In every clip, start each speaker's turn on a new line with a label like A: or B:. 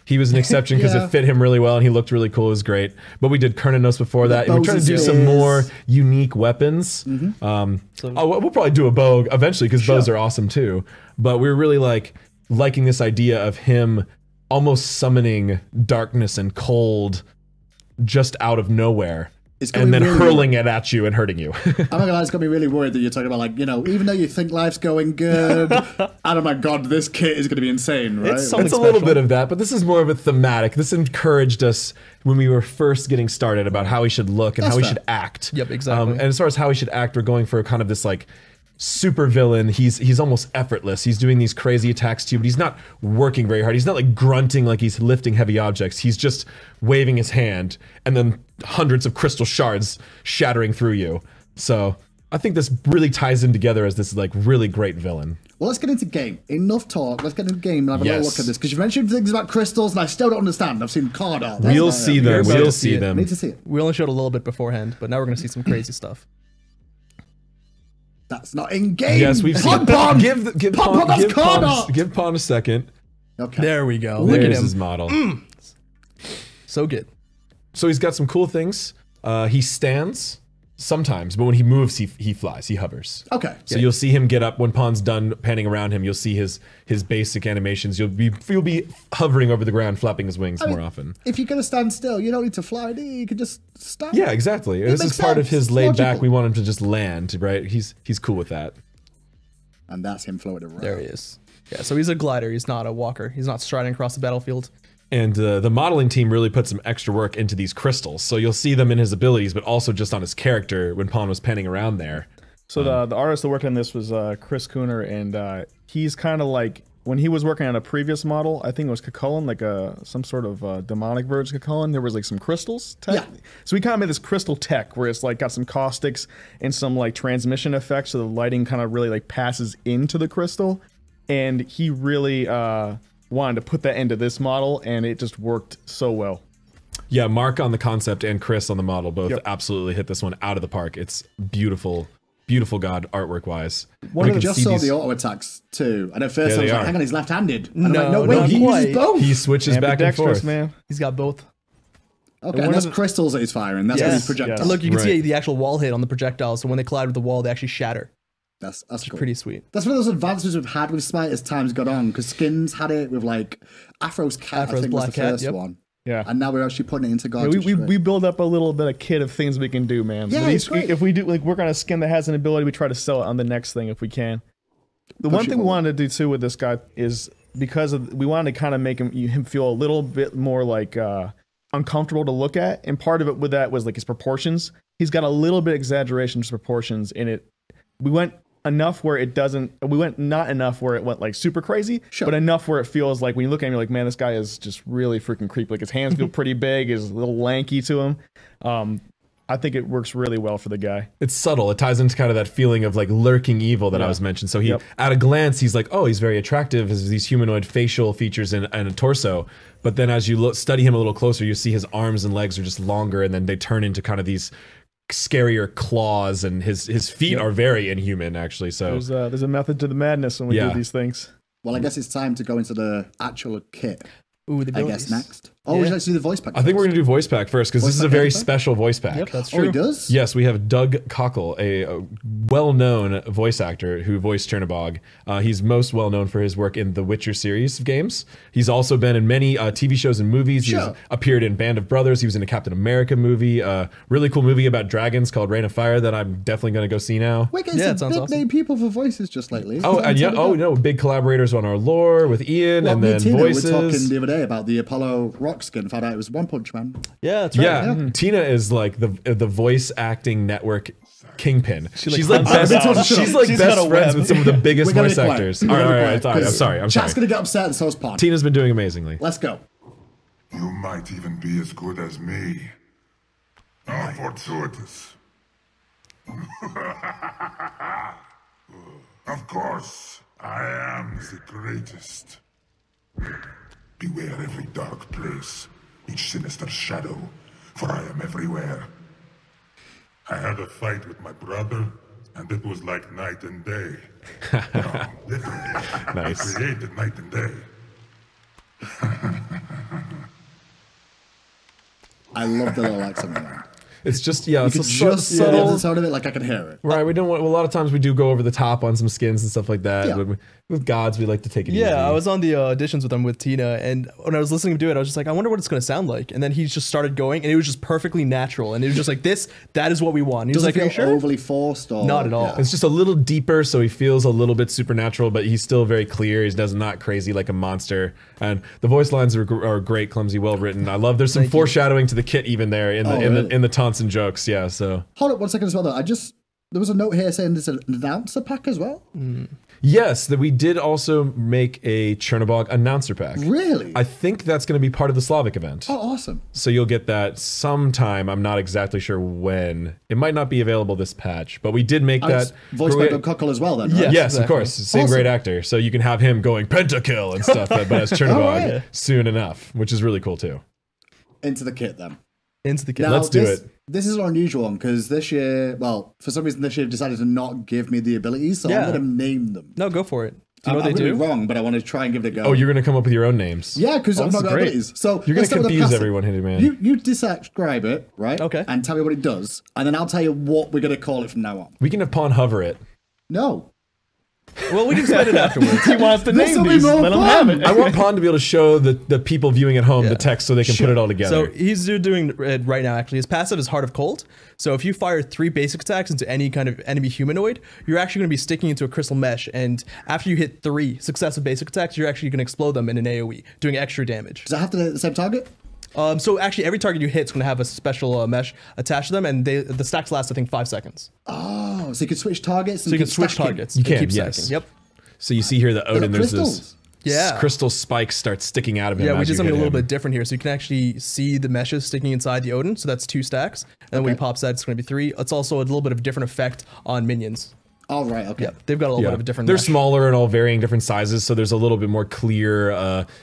A: He was an exception because it fit him really well and he looked really cool. It was great. But we did Kernanos before that. And we're trying to do some more unique weapons. We'll probably do a bow eventually because bows are awesome too. But we were really liking this idea of him almost summoning darkness and cold just out of nowhere. And then really hurling it at you and hurting you. I'm
B: not gonna lie, it's gonna be really worried that you're talking about, like, you know, even though you think life's going good, oh my god, this kit is gonna be insane, right?
A: It's a little bit of that, but this is more of a thematic. This encouraged us when we were first getting started about how we should look and how we should act.
C: Yep, exactly.
A: And as far as how we should act, we're going for kind of this like super villain. He's almost effortless. He's doing these crazy attacks to you, but he's not working very hard. He's not like grunting like he's lifting heavy objects. He's just waving his hand and then hundreds of crystal shards shattering through you. So I think this really ties in together as this like really great villain.
B: Well, let's get into game. Enough talk. Let's get into game and have a little look at this, because you mentioned things about crystals and I still don't understand. I've seen card art.
A: We'll see them. We'll see them.
B: Need to see it.
C: We only showed a little bit beforehand, but now we're going to see some crazy stuff.
B: That's not in game.
A: Yes, we've seen. Give Pawn a second.
B: Okay.
C: There we go. Look at him.
A: His model.
C: So good.
A: So he's got some cool things. He stands sometimes, but when he moves, he flies. He hovers.
B: Okay.
A: So you'll see him get up when Pawn's done panning around him. You'll see his basic animations. You'll be hovering over the ground, flapping his wings more often.
B: If you're gonna stand still, you don't need to fly, do you? You can just stand.
A: Yeah, exactly. This is part of his laid back. We want him to just land, right? He's cool with that.
B: And that's him floating around.
C: There he is. Yeah. So he's a glider. He's not a walker. He's not striding across the battlefield.
A: And the modeling team really put some extra work into these crystals. So you'll see them in his abilities, but also just on his character when Pawn was panning around there.
D: So the artist that worked on this was Chris Cooner, and he's kind of like, when he was working on a previous model, I think it was Cucullin, like some sort of demonic version of Cucullin, there was like some crystals tech.
B: Yeah.
D: So we kind of made this crystal tech where it's like got some caustics and some like transmission effects, so the lighting kind of really like passes into the crystal. And he really wanted to put that into this model, and it just worked so well.
A: Yeah, Mark on the concept and Chris on the model both absolutely hit this one out of the park. It's beautiful, beautiful god artwork wise.
B: Well, we just saw the auto attacks too, and at first I was like, hang on, he's left-handed. No,
C: wait,
B: he uses both.
A: He switches back and forth.
D: Man.
C: He's got both.
B: Okay, and that's crystals that he's firing. That's what he's projectiles.
C: And look, you can see the actual wall hit on the projectiles, so when they collide with the wall, they actually shatter.
B: That's cool.
C: Pretty sweet.
B: That's one of those advances we've had with Smite as time's gone on, because Skins had it with like Afro's cat, I think was the first one.
D: Yeah.
B: And now we're actually putting it into God.
D: Yeah, we build up a little bit of kit of things we can do, man.
B: Yeah, it's great.
D: If we do like work on a skin that has an ability, we try to sell it on the next thing if we can. The one thing we wanted to do too with this guy is because we wanted to kind of make him feel a little bit more like uncomfortable to look at, and part of it with that was like his proportions. He's got a little bit exaggeration to proportions in it. We went enough where it doesn't, we went not enough where it went like super crazy, but enough where it feels like when you look at him, you're like, man, this guy is just really freaking creepy. Like his hands feel pretty big, is a little lanky to him. I think it works really well for the guy. It's
A: subtle. It ties into kind of that feeling of like lurking evil that I was mentioned. So he, at a glance, he's like, oh, he's very attractive. Has these humanoid facial features and a torso. But then as you study him a little closer, you see his arms and legs are just longer, and then they turn into kind of these scarier claws, and his feet are very inhuman, actually. So
D: there's a method to the madness when we do these things.
B: Well, I guess it's time to go into the actual kit.
C: Ooh, the abilities.
B: I guess next. Oh, we'd like to do the voice pack
A: I think we're going to do voice pack first, because this is a very special voice pack.
C: Yep, that's true.
B: Oh, he does?
A: Yes, we have Doug Cockle, a well-known voice actor who voiced Chernobog. He's most well-known for his work in the Witcher series of games. He's also been in many TV shows and movies. He's appeared in Band of Brothers. He was in a Captain America movie. Really cool movie about dragons called Reign of Fire that I'm definitely going to go see now.
B: We're getting some big name people for voices just lately.
A: Oh, and no, big collaborators on our lore with Ian, and then voices.
B: We were talking the other day about the Apollo rock skin. Found out it was One Punch Man.
C: Yeah, that's right.
A: Yeah, Tina is like the voice acting network kingpin. She's like best friends with some of the biggest voice actors. All right, I'm sorry.
B: Chat's gonna get upset, and so's Pond.
A: Tina's been doing amazingly.
B: Let's go.
E: You might even be as good as me. How fortuitous. Of course, I am the greatest. Beware every dark place, each sinister shadow, for I am everywhere. I had a fight with my brother, and it was like night and day. No, literally.
A: Nice.
E: I created night and day.
B: I love the little accent on that.
A: It's just
B: You
A: it's
B: can
A: a
B: just hear
A: subtle.
B: the sound of it, like I can hear it.
A: Right, we don't want. A lot of times we do go over the top on some skins and stuff like that.
B: Yeah.
A: But with gods, we like to take it easy.
C: Yeah, I was on the auditions with him with Tina, and when I was listening to him do it, I was just like, I wonder what it's going to sound like. And then he just started going, and it was just perfectly natural, and it was just like that is what we want. And he was
B: Doesn't
C: like, are you
B: feel
C: sure?
B: overly forced or
C: Not at all.
A: It's just a little deeper, so he feels a little bit supernatural, but he's still very clear. He does not crazy like a monster. And the voice lines are great, clumsy, well written. I love. There's some foreshadowing to the kit even there in the taunts and jokes. Yeah, so
B: Hold up 1 second as well, though. There was a note here saying there's an announcer pack as well.
A: yes, that we did also make a Chernobog announcer pack.
B: Really?
A: I think that's going to be part of the Slavic event.
B: Oh, awesome.
A: So you'll get that sometime. I'm not exactly sure when. It might not be available this patch, but we did make that.
B: Voiced by Doug Cockle as well, then, right?
A: Yes,
C: exactly.
A: of course. Same
B: Awesome.
A: great actor. So you can have him going pentakill and stuff, but as Chernobog
B: right.
A: soon enough, which is really cool too.
B: Into the kit, then.
C: Into the kid.
B: Now,
A: Let's do
B: this,
A: it.
B: This is an unusual one, because this year, well, for some reason this year decided to not give me the abilities, so
C: Yeah.
B: I'm going to name them.
C: No, go for it. Do you know
B: I'm
C: what they
B: gonna
C: do?
B: be wrong, but I want to try and give it a go.
A: Oh, you're going to come up with your own names.
B: Yeah, because I've
C: this
B: not
C: is
B: got
C: great.
B: abilities. So
A: You're going
B: let's
A: to
B: start with the
A: confuse
B: passive.
A: everyone, Hitty Man.
B: You describe it, right?
C: Okay.
B: And tell me what it does, and then I'll tell you what we're going to call it from now on.
A: We can have Pawn hover it.
B: No.
C: Well, we can decide it afterwards.
D: He wants to
B: This'll
D: name
B: be
D: these.
B: more
D: Let him
B: fun.
D: have it.
A: I want Pawn to be able to show the people viewing at home the text so they can put it all
C: So
A: together.
C: he's doing it right now, actually. His passive is Heart of Cold. So if you fire 3 basic attacks into any kind of enemy humanoid, you're actually going to be sticking into a crystal mesh. And after you hit 3 successive basic attacks, you're actually going to explode them in an AoE, doing extra damage.
B: Does it have to hit the same target?
C: So actually, every target you hit is going to have a special mesh attached to them, and the stacks last, I think, 5 seconds.
B: Oh, so you can switch targets.
C: So you can switch targets.
A: You
C: and
A: can,
C: keep
A: yes.
C: stacking. Yep.
A: So you see here the Odin, there's
B: crystals.
A: this
C: Yeah.
A: crystal spikes start sticking out of him.
C: Yeah, we
A: as
C: did
A: you
C: something a
A: hit
C: little
A: him.
C: bit different here. So you can actually see the meshes sticking inside the Odin. So that's 2 stacks. And then when he pops that, it's going to be 3. It's also a little bit of different effect on minions.
B: Oh, right, okay.
C: Yep. They've got a little bit of a different
A: They're
C: mesh.
A: smaller and all varying different sizes, so there's a little bit more clear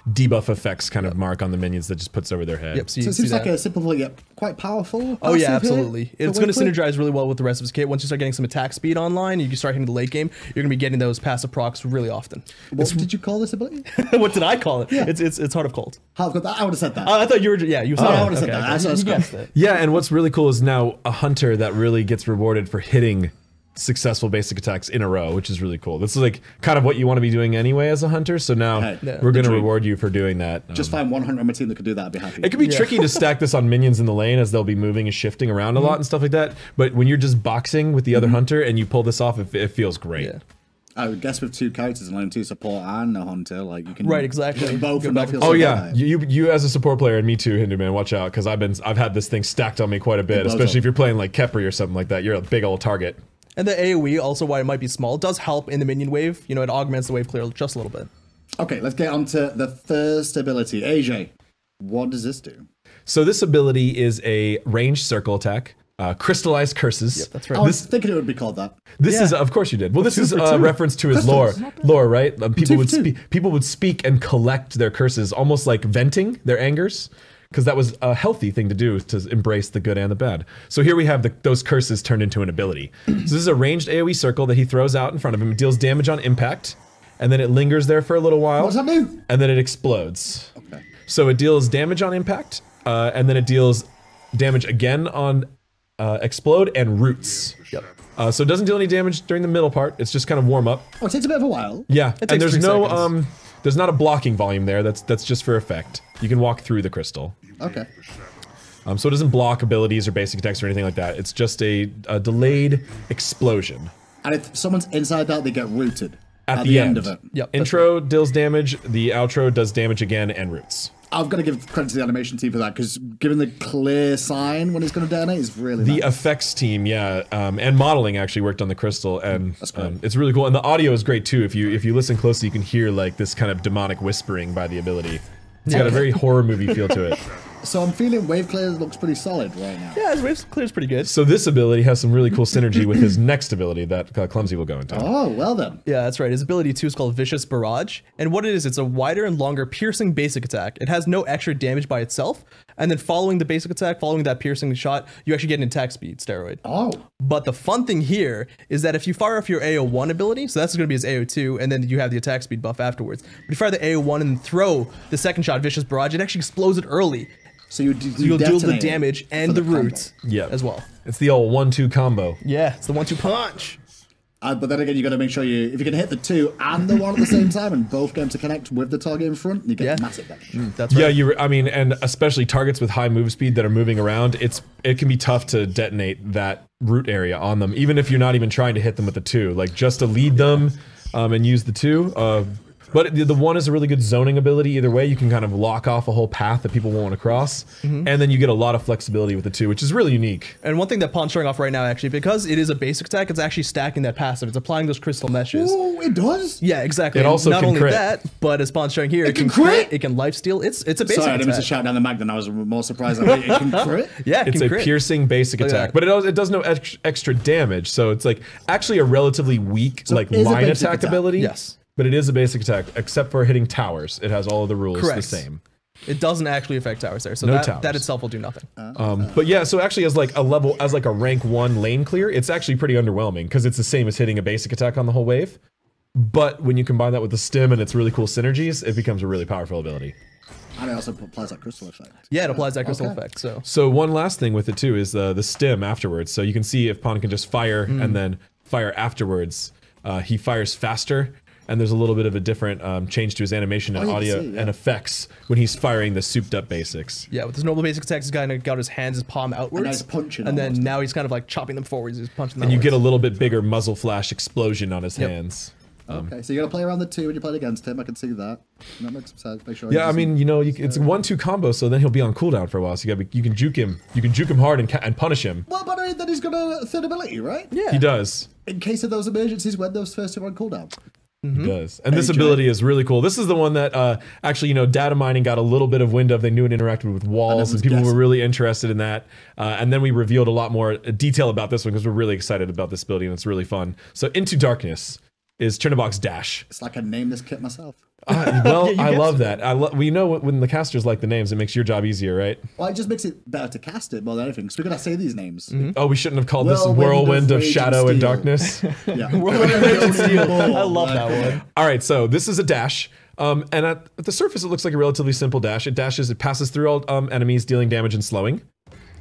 A: debuff effects kind of mark on the minions that just puts over their head.
C: Yep. So you
B: So
C: can
B: it
C: see
B: seems like
C: that.
B: a simple, yet quite powerful.
C: Oh yeah,
B: passive here,
C: absolutely.
B: the
C: It's going to
B: wave clip.
C: synergize really well with the rest of his kit. Once you start getting some attack speed online, you can start hitting the late game. You're going to be getting those passive procs really often.
B: What did you call this ability?
C: What did I call it? It's Heart of Cold.
B: I would have said that.
C: I thought you were. Yeah, you said
B: I
C: that.
B: would've said
C: Okay,
B: that.
C: okay.
B: That's
C: You
B: cool.
C: guessed it.
A: Yeah, and what's really cool is now a hunter that really gets rewarded for hitting successful basic attacks in a row, which is really cool. This is like kind of what you want to be doing anyway as a hunter. So now
B: Hey,
A: we're going to
B: dream.
A: reward you for doing that.
B: Just find one hunter on my team that could do that. I'd be happy.
A: It can be tricky to stack this on minions in the lane as they'll be moving and shifting around a lot and stuff like that. But when you're just boxing with the other hunter and you pull this off, it feels great.
C: Yeah.
B: I would guess with 2 characters and only 2 support and a hunter, like you can
C: Right, exactly.
B: get both
C: Go
B: and
C: back
B: not feel
C: and
A: Oh
B: so
A: yeah,
B: bad.
A: you as a support player and me too, Hinderman. Watch out, because I've had this thing stacked on me quite a bit,
B: blows
A: especially
B: up.
A: if you're playing like Kepri or something like that. You're a big old target.
C: And the AoE, also why it might be small, does help in the minion wave. You know, it augments the wave clear just a little bit.
B: Okay, let's get on to the first ability. AJ, what does this do?
A: So this ability is a ranged circle attack. Crystallized curses.
C: Yep, that's
B: I
C: right.
B: was thinking it would be called that.
A: This
C: Yeah.
A: is, of course you did. Well, this is
D: for
A: a
D: two.
A: reference to his lore, right?
B: Two for two.
A: People would speak and collect their curses, almost like venting their angers, because that was a healthy thing to do, to embrace the good and the bad. So here we have those curses turned into an ability. So this is a ranged AoE circle that he throws out in front of him. It deals damage on impact, and then it lingers there for a little while,
B: What does that do?
A: and then it explodes.
B: Okay.
A: So it deals damage on impact, and then it deals damage again on explode and roots.
C: Yep.
A: So it doesn't deal any damage during the middle part. It's just kind of warm up.
B: Oh, it takes a bit of a while.
A: Yeah,
C: It
A: and
C: takes
A: there's
C: 3
A: no
C: seconds.
A: there's not a blocking volume there. That's just for effect. You can walk through the crystal.
B: Okay.
A: So it doesn't block abilities or basic attacks or anything like that. It's just a delayed explosion.
B: And if someone's inside that, they get rooted
A: At the end.
B: of it.
C: Yep. that's
A: Intro deals damage. The outro does damage again and roots.
B: I've got to give credit to the animation team for that, because given the clear sign when it's going to detonate is really
A: The
B: nice.
A: effects team, yeah, and modeling actually worked on the crystal, and
B: great.
A: it's really cool. And the audio is great too. If you listen closely, you can hear like this kind of demonic whispering by the ability. It's got a very horror movie feel to it.
B: So I'm feeling wave clear looks pretty solid right now.
C: Yeah, his wave clear is pretty good.
A: So this ability has some really cool synergy with his next ability that Clumsy will go into.
B: Oh, well then.
C: Yeah, that's right. His ability 2 is called Vicious Barrage. And what it is, it's a wider and longer piercing basic attack. It has no extra damage by itself. And then following the basic attack, following that piercing shot, you actually get an attack speed steroid.
B: Oh.
C: But the fun thing here is that if you fire off your AO1 ability, so that's going to be his AO2, and then you have the attack speed buff afterwards. But if you fire the AO1 and throw the second shot, Vicious Barrage, it actually explodes it early.
B: So you'll
C: dual the damage and the root as well.
A: It's the old 1-2 combo.
C: Yeah, it's the 1-2 punch.
B: But then again, you got to make sure if you can hit the 2 and the 1 at the same time, and both get them to connect with the target in front, you get massive damage.
C: That's right.
A: Yeah, I mean, and especially targets with high move speed that are moving around, it can be tough to detonate that root area on them, even if you're not even trying to hit them with the 2. Like just to lead them and use the 2. But the 1 is a really good zoning ability. Either way, you can kind of lock off a whole path that people won't want to cross, and then you get a lot of flexibility with the 2, which is really unique.
C: And one thing that Pawn's showing off right now, actually, because it is a basic attack, it's actually stacking that passive. It's applying those crystal meshes.
B: Oh, it does?
C: Yeah, exactly.
A: It also
C: not
A: can
C: only
A: crit.
C: that, but as Pawn's showing here,
B: It can crit?
C: It can lifesteal. It's a basic
B: Sorry, I didn't mean
C: attack.
B: to shout down the mag, then I was more surprised. It can crit?
C: Yeah, it
A: It's
C: can
A: a
C: crit.
A: piercing basic
C: Look at
A: attack,
C: that.
A: but it does no extra damage, so it's like actually a relatively weak like
B: it is a
A: line
B: basic
A: attack
B: attack.
A: ability.
C: Yes.
A: But it is a basic attack, except for hitting towers. It has all of the rules the
C: Correct.
A: same.
C: It doesn't actually affect towers there, so
A: No
C: that
A: towers.
C: itself will do nothing.
A: But yeah, so actually as like a rank 1 lane clear, it's actually pretty underwhelming because it's the same as hitting a basic attack on the whole wave. But when you combine that with the stim and its really cool synergies, it becomes a really powerful ability.
B: And it also applies that crystal effect.
C: Yeah, it applies that crystal
B: Okay.
C: effect. So
A: So one last thing with it too is the stim afterwards. So you can see if Pawn can just fire and then fire afterwards, he fires faster. And there's a little bit of a different change to his animation and
B: you can
A: audio
B: see,
A: and effects when he's firing the souped up basics.
C: yeah, with his normal basic attacks, he's kind of got his hands, his palm outwards,
B: he's punching
C: and then
B: almost.
C: now he's kind of like chopping them forwards. He's punching them.
A: And you get a
C: outwards.
A: little bit bigger muzzle flash explosion on his hands.
B: Okay, so you got to play around the 2 when you played against him. I can see that. That makes sense. Make sure.
A: Yeah, I mean, you know, it's a 1-2 combo, so then he'll be on cooldown for a while. So you can juke him. You can juke him hard and punish him.
B: Well, but I mean, then he's got a third ability, right?
C: Yeah,
A: He does.
B: In case of those emergencies when those first 2 are on cooldown.
A: He does. And this
B: Hey, Jay.
A: ability is really cool. This is the one that actually, you know, data mining got a little bit of wind of. They knew it interacted with walls, and people were really interested in that. And then we revealed a lot more detail about this one because we're really excited about this ability, and it's really fun. So Into Darkness is Chernobog's dash.
B: It's like I named this kit myself.
A: Well,
C: you
A: I
C: guessed
A: love that. We know when the casters like the names, it makes your job easier, right?
B: Well, it just makes it better to cast it more than anything. So we're going to say these names.
A: Oh, we shouldn't have called this
B: Whirlwind
A: Whirlwind
B: of
A: of
B: Rage
A: Shadow
B: and
A: and
B: Steel.
A: Darkness.
B: Yeah.
C: I love that one.
A: All right, so this is a dash. And at the surface, it looks like a relatively simple dash. It passes through all enemies, dealing damage and slowing.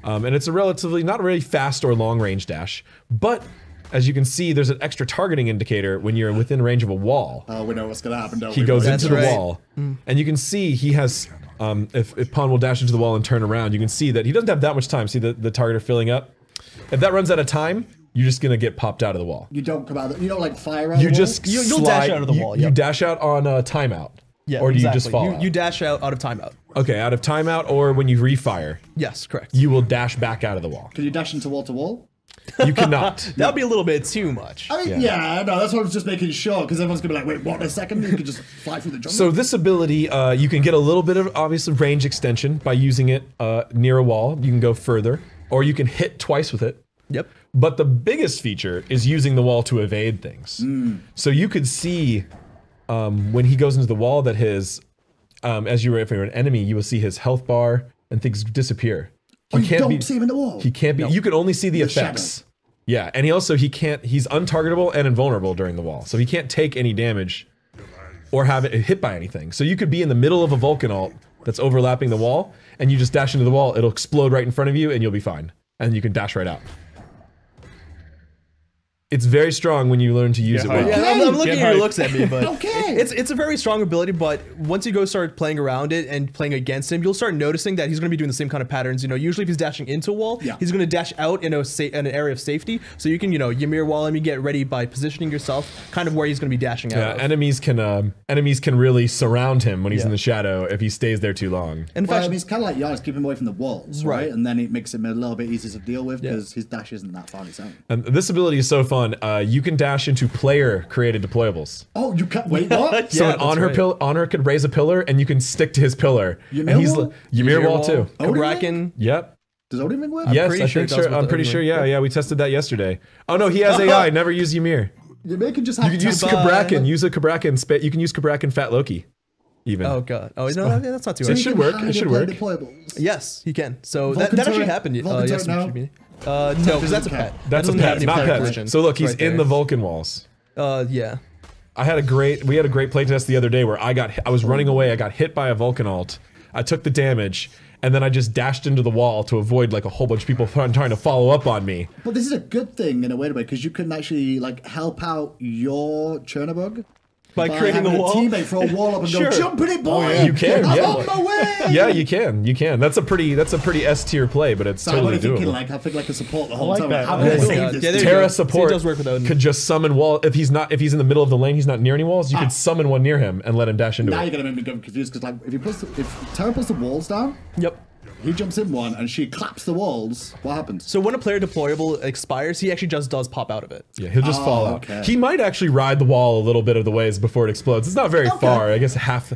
A: And it's a relatively, not a really fast or long range dash. But as you can see, there's an extra targeting indicator when you're within range of a wall.
B: Oh, we know what's going to happen, don't we?
A: He goes
C: That's
A: into the
C: right.
A: wall. And you can see he has, if Pawn will dash into the wall and turn around, you can see that he doesn't have that much time. See the targeter filling up? If that runs out of time, you're just gonna get popped out of the wall.
B: You don't come out. You don't like fire out.
A: You
B: of the
A: just
B: wall?
C: You'll dash out of the wall,
A: You
C: yep.
A: dash out on a timeout.
C: Yeah,
A: or do you just
C: exactly.
A: fall?
C: You dash out of timeout.
A: Okay, out of timeout, or when you refire,
C: Yes, correct.
A: you will dash back out of the wall.
B: Can you dash into wall to wall?
A: You cannot.
C: That would be a little bit too much.
B: I mean, yeah, no, that's what I was just making sure because everyone's gonna be like, wait, what? A second? You could just fly through the jungle.
A: So this ability, you can get a little bit of obviously range extension by using it near a wall. You can go further, or you can hit twice with it.
C: Yep.
A: But the biggest feature is using the wall to evade things. So you could see when he goes into the wall that his, if you're an enemy, you will see his health bar and things disappear.
B: oh, you don't see him in the wall.
A: He can't be. You can only see the effects.
B: shadow.
A: Yeah, and he can't. He's untargetable and invulnerable during the wall, so he can't take any damage or have it hit by anything. So you could be in the middle of a Vulcan ult that's overlapping the wall, and you just dash into the wall. It'll explode right in front of you, and you'll be fine. And you can dash right out. It's very strong when you learn to use it well.
C: Yeah, I'm looking at your looks at me, but
B: Okay.
C: it's a very strong ability. But once you go start playing around it and playing against him, you'll start noticing that he's going to be doing the same kind of patterns. You know, usually if he's dashing into a wall,
B: Yeah.
C: he's going to dash out in an area of safety. So you can, you know, Ymir wall him. You get ready by positioning yourself, kind of where he's going to be dashing
A: Yeah,
C: out. Of.
A: enemies can really surround him when he's in the shadow if he stays there too long.
C: In
B: Well, I
C: fact,
B: mean, it's kind of like Giannis, keep him away from the walls, right?
C: Right.
B: And then it makes him a little bit easier to deal with because his dash isn't that far on its own.
A: And this ability is so fun. You can dash into player-created deployables.
B: Oh, you can't wait. What?
A: So
C: Yeah,
A: an honor
C: that's right.
A: honor could raise a pillar, and you can stick to his pillar.
B: Ymir
A: And he's
B: wall?
A: Ymir wall too.
B: Odin
C: Kraken.
A: Yep.
B: Does Odin ring work?
A: Yes,
C: pretty
A: I
C: sure
A: think
C: it does
A: so.
C: with
A: I'm
C: the
A: pretty
C: Ymir.
A: sure. Yeah, we tested that yesterday. Oh no, he has AI. Never use Ymir.
B: Ymir can just have.
A: You can use Kabrakan. Use a Kabrakan. You can use Kabrakan Fat Loki. Even.
C: Oh god. Oh no, that's not too
A: So
C: hard.
A: it should work. It should work.
B: Deployables.
C: Yes, he can. So
B: Vulcan
C: that actually
B: turret?
C: happened.
B: Vulcan
C: Yes,
B: turret now?
C: what you mean. No, because that's a
B: count.
C: pet.
A: That's a
C: That doesn't have
A: pet,
C: any
A: not
C: player
A: pet.
C: collision.
A: So look,
C: It's
A: he's
C: right
A: in
C: there.
A: the Vulcan walls.
C: Yeah.
A: We had a great playtest the other day where I was running away. I got hit by a Vulcan ult. I took the damage, and then I just dashed into the wall to avoid like a whole bunch of people trying to follow up on me.
B: But this is a good thing in a weird way because you can actually like help out your Chernobog
C: by creating a wall.
B: Teammate throw a wall up and go jump in it, boy.
A: You can,
B: I'm on my way.
A: Yeah, you can. That's a pretty S tier play, but it's totally doable.
B: I think like a support the whole
D: like
B: time.
D: that.
B: How can I save this?
A: Terra support
C: does work with Odin.
A: could just summon wall if he's in the middle of the lane, he's not near any walls. You could summon one near him and let him dash into
B: Now
A: it.
B: you're gonna make me go confused because like if Terra puts the walls down, he jumps in one and she claps the walls. What happens?
C: So when a player deployable expires, he actually just does pop out of it.
A: Yeah, he'll just fall out.
B: Okay.
A: He might actually ride the wall a little bit of the ways before it explodes. It's not very far. I guess half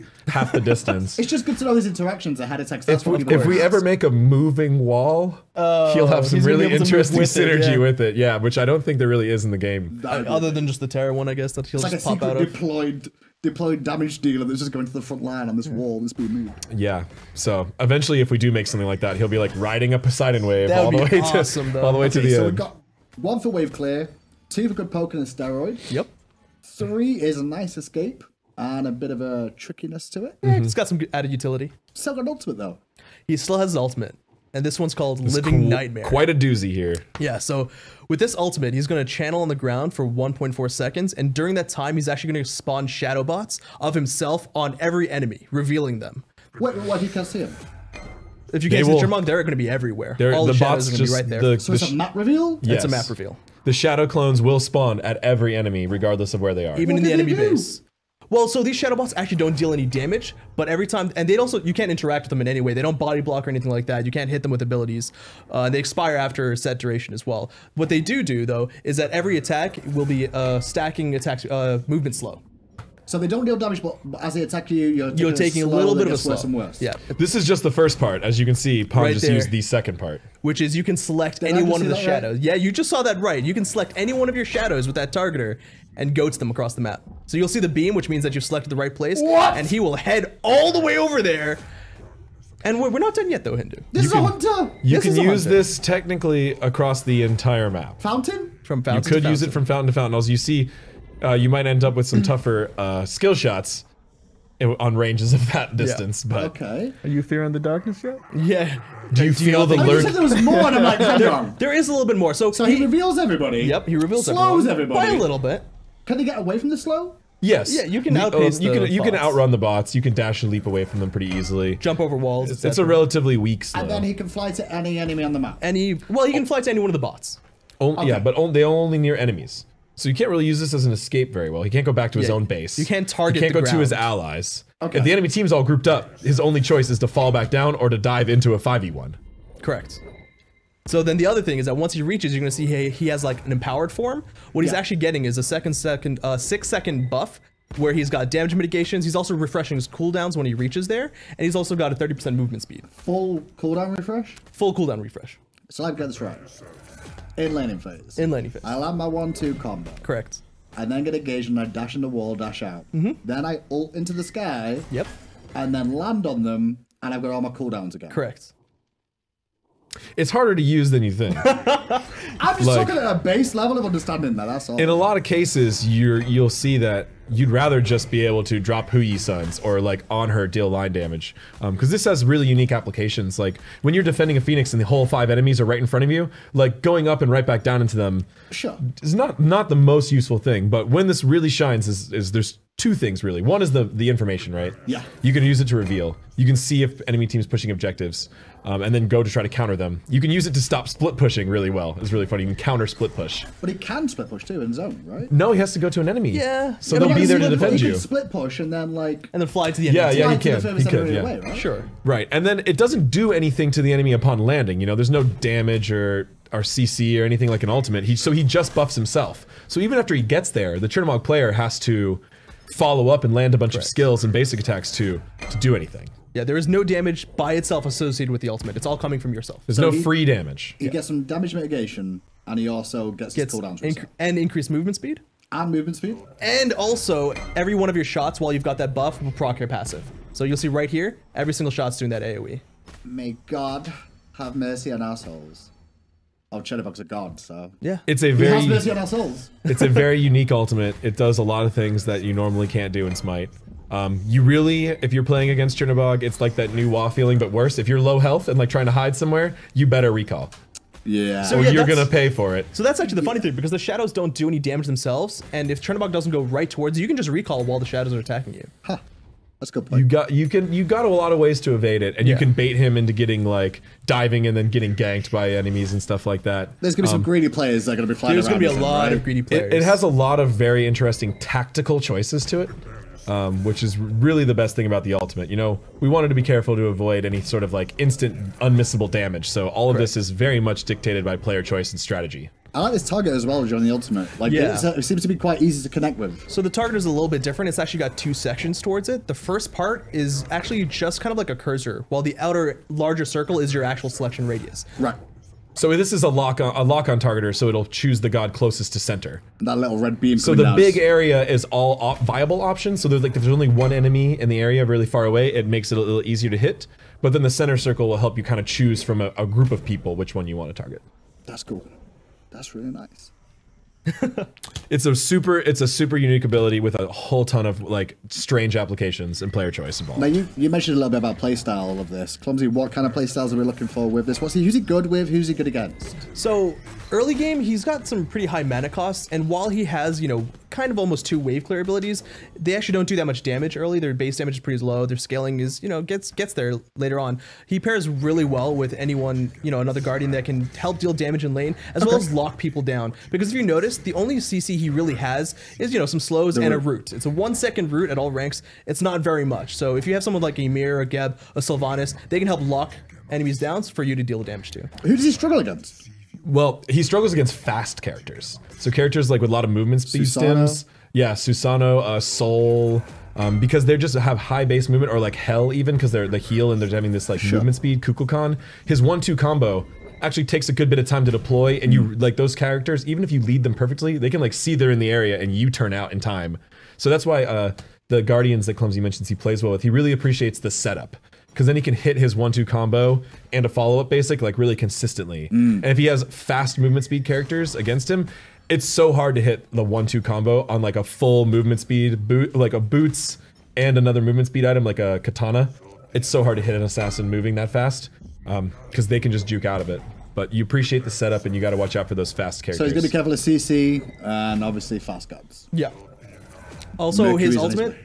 A: the distance.
B: It's just good to know these interactions ahead of text.
A: If we ever make a moving wall, he'll have some really interesting synergy with it. Yeah, which I don't think there really is in the game.
C: Other than just the Terra one, I guess, that he'll
B: it's
C: just
B: like a
C: pop out
B: secret
C: of.
B: deployed damage dealer that's just going to the front line on this wall that's being moved.
A: Yeah. So eventually, if we do make something like that, he'll be like riding a Poseidon wave
C: That
A: all
C: would
A: the
C: be
A: way
C: awesome,
A: to
C: though.
A: all the way to the
B: So we've
A: end.
B: got 1 for wave clear, 2 for good poking and steroid.
C: Yep.
B: 3 is a nice escape and a bit of a trickiness to it.
C: Yeah, it's got some added utility.
B: Still got an ultimate though.
C: He still has his ultimate. And this one's called Living Nightmare.
A: Quite a doozy here.
C: Yeah, so with this ultimate, he's going to channel on the ground for 1.4 seconds, and during that time, he's actually going to spawn shadow bots of himself on every enemy, revealing them.
B: Wait, what? You can't see him.
C: If you can't see the Chernobog, they're going to be everywhere. All the shadows are going to be right there.
B: So it's a map reveal?
A: Yes.
C: It's a map reveal.
A: The shadow clones will spawn at every enemy, regardless of where they are.
C: Even
B: What
C: in the
B: do they
C: enemy
B: do?
C: base. Well, so these shadow bots actually don't deal any damage, but every time, and they also, you can't interact with them in any way. They don't body block or anything like that. You can't hit them with abilities. They expire after a set duration as well. What they do though, is that every attack will be stacking attacks, movement slow.
B: So they don't deal damage, but as they attack you, you're
C: taking a little bit of a slow.
B: worse and worse.
C: Yeah.
A: This is just the first part. As you can see, Pon
C: Right
A: just
C: there.
A: used the second part.
C: Which is you can select
B: Did I
C: any
B: just
C: one of
B: see
C: the
B: that
C: shadows.
B: right?
C: Yeah, you just saw that right. You can select any one of your shadows with that targeter and go to them across the map. So you'll see the beam, which means that you've selected the right place.
B: What?
C: And he will head all the way over there. And we're not done yet though, Hindu.
B: This is a hunter!
A: You
C: This
A: can
C: is a
A: use
C: hunter.
A: this technically across the entire map.
B: Fountain?
C: From
A: You
C: fountain to
A: could use
C: fountain.
A: it from fountain to fountain. As you see, you might end up with some tougher skill shots on ranges of that distance. But
B: Okay.
D: Are you fearing the darkness yet?
C: Yeah.
A: do you feel the
B: Oh, you
A: lurk?
B: said there was more, and I'm like, hang on.
C: There is a little bit more. So
B: He reveals everybody.
C: Yep, he reveals
B: Slows
C: everyone.
B: everybody.
C: By a little bit.
B: Can they get away from the slow?
A: Yes.
C: Yeah, you can outpace
A: you can
C: the
A: you can
C: bots.
A: outrun the bots. You can dash and leap away from them pretty easily.
C: Jump over walls.
A: It's a
C: etc.
A: relatively weak slow.
B: And then he can fly to any enemy on the map.
C: Well, he can fly to any one of the bots.
A: Yeah, but they only near enemies. So you can't really use this as an escape very well. He can't go back to his
C: Yeah,
A: own base.
C: you can't target
A: He can't
C: the
A: go to his
C: ground.
A: allies.
B: Okay.
A: If the enemy team's all grouped up, his only choice is to fall back down or to dive into a 5v1.
C: Correct. So then the other thing is that once he reaches, you're going to see he has like an empowered form. What he's actually getting is a 6-second buff where he's got damage mitigations. He's also refreshing his cooldowns when he reaches there. And he's also got a 30% movement speed.
B: Full cooldown refresh?
C: Full cooldown refresh.
B: So I've got this right. In laning phase.
C: In laning phase.
B: I land my 1-2 combo.
C: Correct.
B: I then get engaged and I dash in the wall, dash out. Then I ult into the sky.
C: Yep.
B: And then land on them, and I've got all my cooldowns again.
C: Correct.
A: It's harder to use than you think.
B: I'm just talking at a base level of understanding that, that's all.
A: In a lot of cases, you'll see that you'd rather just be able to drop Hui Suns or like on her deal line damage. Because this has really unique applications. Like when you're defending a Phoenix and the whole 5 enemies are right in front of you, like going up and right back down into them
B: Sure.
A: is not the most useful thing. But when this really shines is there's two things really. One is the information, right?
B: Yeah.
A: You can use it to reveal. You can see if enemy team's pushing objectives, and then go to try to counter them. You can use it to stop split pushing really well. It's really funny. You can counter split push.
B: But he can split push too in zone, right?
A: No, he has to go to an enemy.
C: Yeah.
A: So
C: Yeah,
A: they'll
C: but
A: be there to
B: Split-
A: defend
B: he
A: you.
B: can split push and then like
C: And then fly to the
A: Yeah,
C: enemy.
A: yeah,
B: fly
A: he
B: to the
A: can.
B: furthest
A: He could,
B: enemy
A: yeah.
B: away, right?
C: Sure.
A: Right, and then it doesn't do anything to the enemy upon landing. You know, there's no damage or CC or anything like an ultimate. So he just buffs himself. So even after he gets there, the Chernobog player has to follow up and land a bunch of skills and basic attacks to do anything.
C: Yeah, there is no damage by itself associated with the ultimate. It's all coming from yourself.
A: There's
B: So
A: no
B: he-
A: free damage.
B: He gets some damage mitigation, and he also gets his cooldowns reset.
C: And increased movement speed.
B: And movement speed.
C: And also, every one of your shots while you've got that buff will proc your passive. So you'll see right here, every single shot's doing that AoE.
B: May God have mercy on our souls. Oh, Chernobog's a god, so
C: Yeah.
A: It's a
B: he has
A: very
B: mercy on our souls.
A: it's a very unique ultimate. It does a lot of things that you normally can't do in Smite. You really, if you're playing against Chernobog, it's like that new WoW feeling, but worse. If you're low health and like trying to hide somewhere, you better recall.
B: Yeah.
A: So you're gonna pay for it.
C: So that's actually the funny thing, because the shadows don't do any damage themselves, and if Chernobog doesn't go right towards you, you can just recall while the shadows are attacking you.
B: Huh. That's a good point.
A: You got a lot of ways to evade it, and you can bait him into getting like diving and then getting ganked by enemies and stuff like that.
B: There's gonna be some greedy players that are gonna be flying around.
C: There's gonna be a lot of greedy players.
A: It has a lot of very interesting tactical choices to it. Which is really the best thing about the ultimate. You know, we wanted to be careful to avoid any sort of like instant unmissable damage. So all of this is very much dictated by player choice and strategy.
B: I like this target as well, John, the ultimate. Like, it seems to be quite easy to connect with.
C: So the target is a little bit different. It's actually got 2 sections towards it. The first part is actually just kind of like a cursor, while the outer larger circle is your actual selection radius.
B: Right.
A: So this is a lock-on targeter, so it'll choose the god closest to center.
B: That little red beam.
A: So the big area is all viable options. So there's like if there's only one enemy in the area really far away, it makes it a little easier to hit. But then the center circle will help you kind of choose from a group of people which one you want to target.
B: That's cool. That's really nice.
A: It's a super unique ability with a whole ton of like strange applications and player choice involved.
B: Now you mentioned a little bit about playstyle of this. Clumsy, what kind of playstyles are we looking for with this? Who's he good with? Who's he good against?
C: So early game, he's got some pretty high mana costs, and while he has, you know, kind of almost 2 wave clear abilities, they actually don't do that much damage early. Their base damage is pretty low. Their scaling is, you know, gets there later on. He pairs really well with anyone, you know, another guardian that can help deal damage in lane, as well as lock people down. Because if you notice, the only CC he really has is, you know, some slows and a root. It's a 1-second root at all ranks. It's not very much. So if you have someone like a Mir, a Geb, a Sylvanas, they can help lock enemies down for you to deal damage to.
B: Who does he struggle against?
A: Well, he struggles against fast characters. So characters like with a lot of movement speed stims. Yeah, Susano, Soul, because they just have high base movement, or like Hell even, because they're the heal and they're having this like movement speed. Kukulkan, his 1-2 combo actually takes a good bit of time to deploy, and you like those characters, even if you lead them perfectly, they can like see they're in the area and you turn out in time. So that's why the Guardians that Clumsy mentions he plays well with, he really appreciates the setup. Because then he can hit his 1-2 combo and a follow-up basic like really consistently. And if he has fast movement speed characters against him, it's so hard to hit the 1-2 combo on like a full movement speed boot, like a boots and another movement speed item like a katana. It's so hard to hit an assassin moving that fast because they can just juke out of it. But you appreciate the setup, and you got to watch out for those fast characters.
B: So he's gonna be careful of CC and obviously fast guards.
C: Yeah. Also, his ultimate,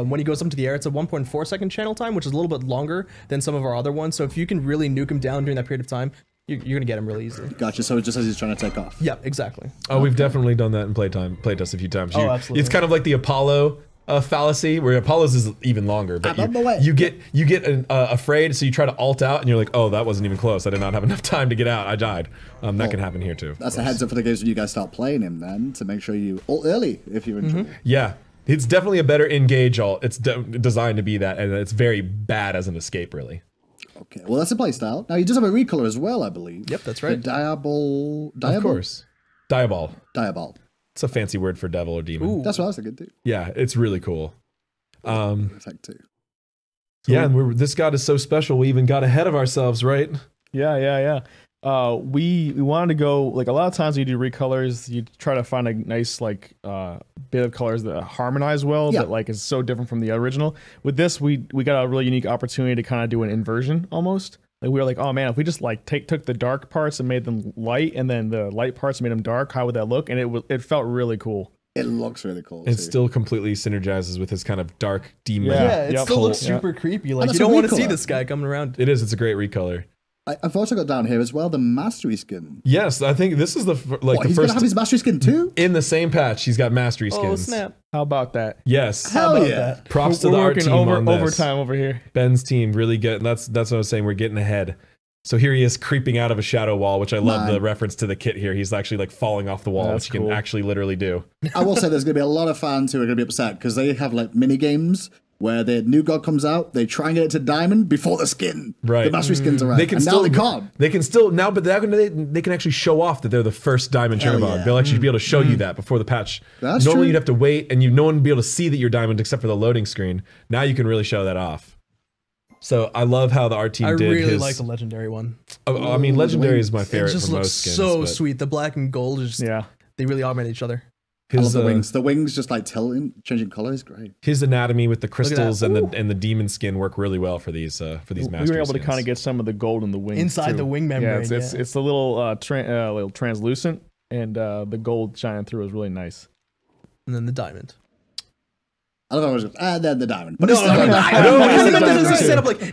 C: when he goes up to the air, it's a 1.4 second channel time, which is a little bit longer than some of our other ones. So if you can really nuke him down during that period of time, you're gonna get him really easily.
B: Gotcha. So it just as he's trying to take off.
C: Yeah, exactly.
A: Oh, we've definitely done that in playtest a few times.
C: Oh, absolutely.
A: It's kind of like the Apollo fallacy, where Apollo's is even longer, but you get afraid, so you try to ult out, and you're like, oh, that wasn't even close. I did not have enough time to get out. I died. That can happen here too.
B: That's a heads up for the games when you guys start playing him, then, to make sure you ult early if you're in trouble.
A: Yeah. It's definitely a better engage ult. It's designed to be that, and it's very bad as an escape, really.
B: Okay, well, that's a playstyle. Now, he does have a recolor as well, I believe.
C: Yep, that's right.
B: The Diabol?
A: Of course. Diabol.
B: Diabol.
A: It's a fancy word for devil or demon.
C: Ooh.
B: That's what I was thinking, too.
A: Yeah, it's really cool.
B: Effect, too.
A: Yeah, and this god is so special, we even got ahead of ourselves, right?
D: Yeah. We wanted to go, like, a lot of times when you do recolors, you try to find a nice like bit of colors that harmonize well, that like is so different from the original. With this, we got a really unique opportunity to kind of do an inversion almost. Like, we were like, oh man, if we just like took the dark parts and made them light, and then the light parts made them dark, how would that look? And it felt really cool.
B: It looks really cool.
A: It still completely synergizes with his kind of dark demon.
C: Yeah, it still looks super creepy. Like, you don't want to see this guy coming around.
A: It is. It's a great recolor.
B: I've also got down here as well the mastery skin.
A: Yes, I think this is the
B: he's gonna have his mastery skin too?
A: In the same patch, he's got mastery skins.
C: Oh snap!
D: How about that?
A: Yes.
B: Hell yeah!
A: Props to the art team on this.
D: Overtime over here.
A: Ben's team really getting. That's what I was saying. We're getting ahead. So here he is creeping out of a shadow wall, which I love the reference to the kit here. He's actually like falling off the wall, which he can actually literally do.
B: I will say there's going to be a lot of fans who are going to be upset because they have like mini games where the new god comes out, they try and get it to diamond before the skin.
A: Right.
B: The mastery skins are out.
A: They can still,
B: now they can't.
A: They can still, now, but they can actually show off that they're the first diamond Chernobog.
B: Yeah.
A: They'll actually be able to show you that before the patch.
B: That's
A: Normally
B: true.
A: you'd have to wait and no one would be able to see that you're diamond except for the loading screen. Now you can really show that off. So I love how the art team did
C: I really like the legendary one.
A: I mean, legendary is my favorite.
C: It just
A: for
C: looks
A: most skins,
C: so sweet. The black and gold is just, they really augment each other.
B: I love the wings. The wings just like tilting, changing color is great.
A: His anatomy with the crystals and the demon skin work really well for these master. We
D: were able to kind of get some of the gold in the wings
C: inside the wing membrane.
D: Yeah, it's a little little translucent, and the gold shining through is really nice.
C: And then the diamond.
B: I don't know. It was the diamond. But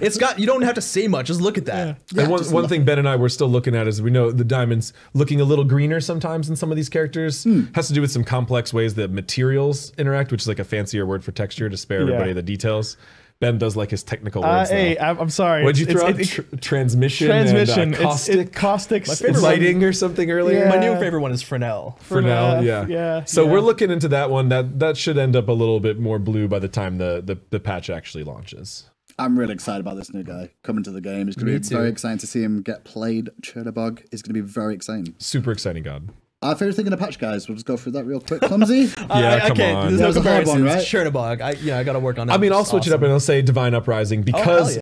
C: It's got. You don't have to say much. Just look at that.
A: Yeah, and one thing Ben and I were still looking at is we know the diamonds looking a little greener sometimes in some of these characters. Has to do with some complex ways that materials interact, which is like a fancier word for texture to spare everybody the details. Ben does like his technical words.
D: Hey, I'm sorry.
A: What'd you throw out? Transmission. And, caustic.
D: Caustic.
A: Lighting or something earlier.
C: Yeah. My new favorite one is Fresnel.
A: Fresnel, yeah. So we're looking into that one. That should end up a little bit more blue by the time the patch actually launches.
B: I'm really excited about this new guy coming to the game. It's going to be very exciting to see him get played. Chernobog is going to be very exciting.
A: Super exciting, God.
B: Our favorite thing in the patch, guys. We'll just go through that real quick. Clumsy?
A: Come on.
C: There's no
B: hard one, right?
C: Chernobog. I got to work on that.
A: I mean, I'll switch it up and I'll say Divine Uprising because